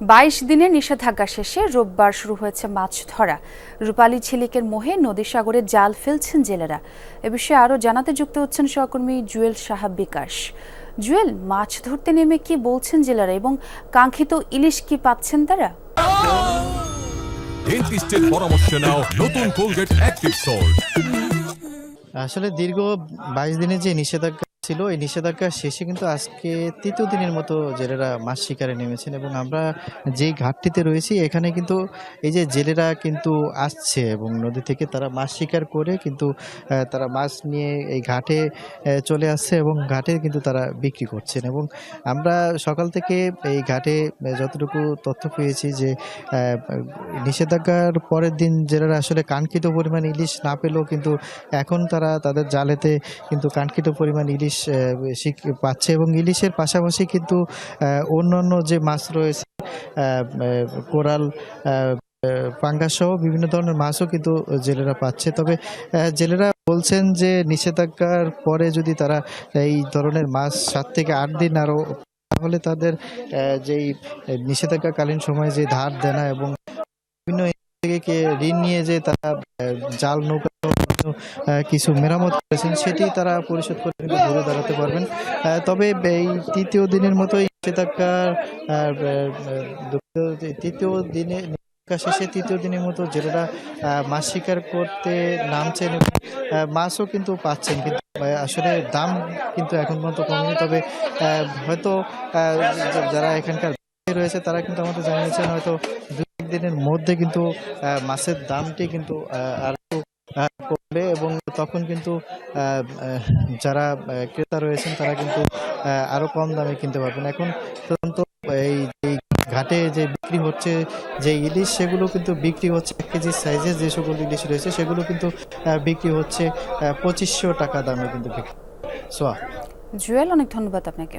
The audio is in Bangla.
২২ দিনের নিষেধাজ্ঞা শেষে রোববার শুরু হয়েছে মাছ ধরা। রূপালী ঝিলিকের মোহে নদী সাগরে জাল ফেলছেন জেলেরা। এ বিষয়ে আরও জানাতে যুক্ত হচ্ছেন সহকর্মী জুয়েল সাহাব বিকাশ। জুয়েল, মাছ ধরতে নেমে কি বলছেন জেলেরা এবং কাঙ্ক্ষিত ইলিশ কি পাচ্ছেন তারা? ডেন্টিস্টের পরামর্শ নাও নতুন কোলগেট অ্যাক্টিভ সল্ট। আসলে দীর্ঘ ২২ দিনের যে নিষেধাজ্ঞা ছিল, এই নিষেধাজ্ঞা শেষে কিন্তু আজকে তৃতীয় দিনের মতো জেলেরা মাছ শিকারে নেমেছেন এবং আমরা যেই ঘাটটিতে রয়েছি এখানে কিন্তু এই যে জেলেরা কিন্তু আসছে এবং নদী থেকে তারা মাছ শিকার করে কিন্তু তারা মাছ নিয়ে এই ঘাটে চলে আসছে এবং ঘাটে কিন্তু তারা বিক্রি করছেন। এবং আমরা সকাল থেকে এই ঘাটে যতটুকু তথ্য পেয়েছি যে নিষেধাজ্ঞার পরের দিন জেলেরা আসলে কাঙ্ক্ষিত পরিমাণ ইলিশ না পেলেও কিন্তু এখন তারা তাদের জালেতে কিন্তু কাঙ্ক্ষিত পরিমাণ ইলিশ পাচ্ছে এবং ইলিশের পাশাপাশি কিন্তু অন্যান্য যে মাছ রয়েছে কোরাল, পাঙ্গাস সহ বিভিন্ন ধরনের মাছও কিন্তু জেলেরা পাচ্ছে। তবে জেলেরা বলছেন যে নিষেধাজ্ঞার পরে যদি তারা এই ধরনের মাছ ৭ থেকে ৮ দিন আরও, তাহলে তাদের যেই নিষেধাজ্ঞাকালীন সময়ে যে ধার দেনা এবং বিভিন্ন থেকে ঋণ নিয়ে যে তারা জাল নৌকা কিছু মেরামত করেছেন সেটি তারা পরিশোধ করে কিন্তু ঘুরে দাঁড়াতে পারবেন। তবে এই তৃতীয় দিনের মতোই নিষেধাজ্ঞার তৃতীয় দিনে শেষে তৃতীয় দিনের মতো জেলেরা মাছ শিকার করতে নামছেন এবং মাছও কিন্তু পাচ্ছেন, কিন্তু আসলে দাম কিন্তু এখন পর্যন্ত কমেনি। তবে হয়তো যারা এখানকার রয়েছে তারা কিন্তু আমাদের জানিয়েছেন হয়তো ২-১ দিনের মধ্যে কিন্তু মাছের দামটি কিন্তু আর কমবে এবং তখন কিন্তু যারা ক্রেতা রয়েছেন তারা কিন্তু আরো কম দামে কিনতে পারবেন। এখন পর্যন্ত এই ঘাটে যে বিক্রি হচ্ছে যে ইলিশ, সেগুলো কিন্তু বিক্রি হচ্ছে ১ কেজি সাইজের যে সকল ইলিশ রয়েছে সেগুলো কিন্তু বিক্রি হচ্ছে ২৫০০ টাকা দামে কিন্তু বিক্রি। জুয়েল, অনেক ধন্যবাদ আপনাকে।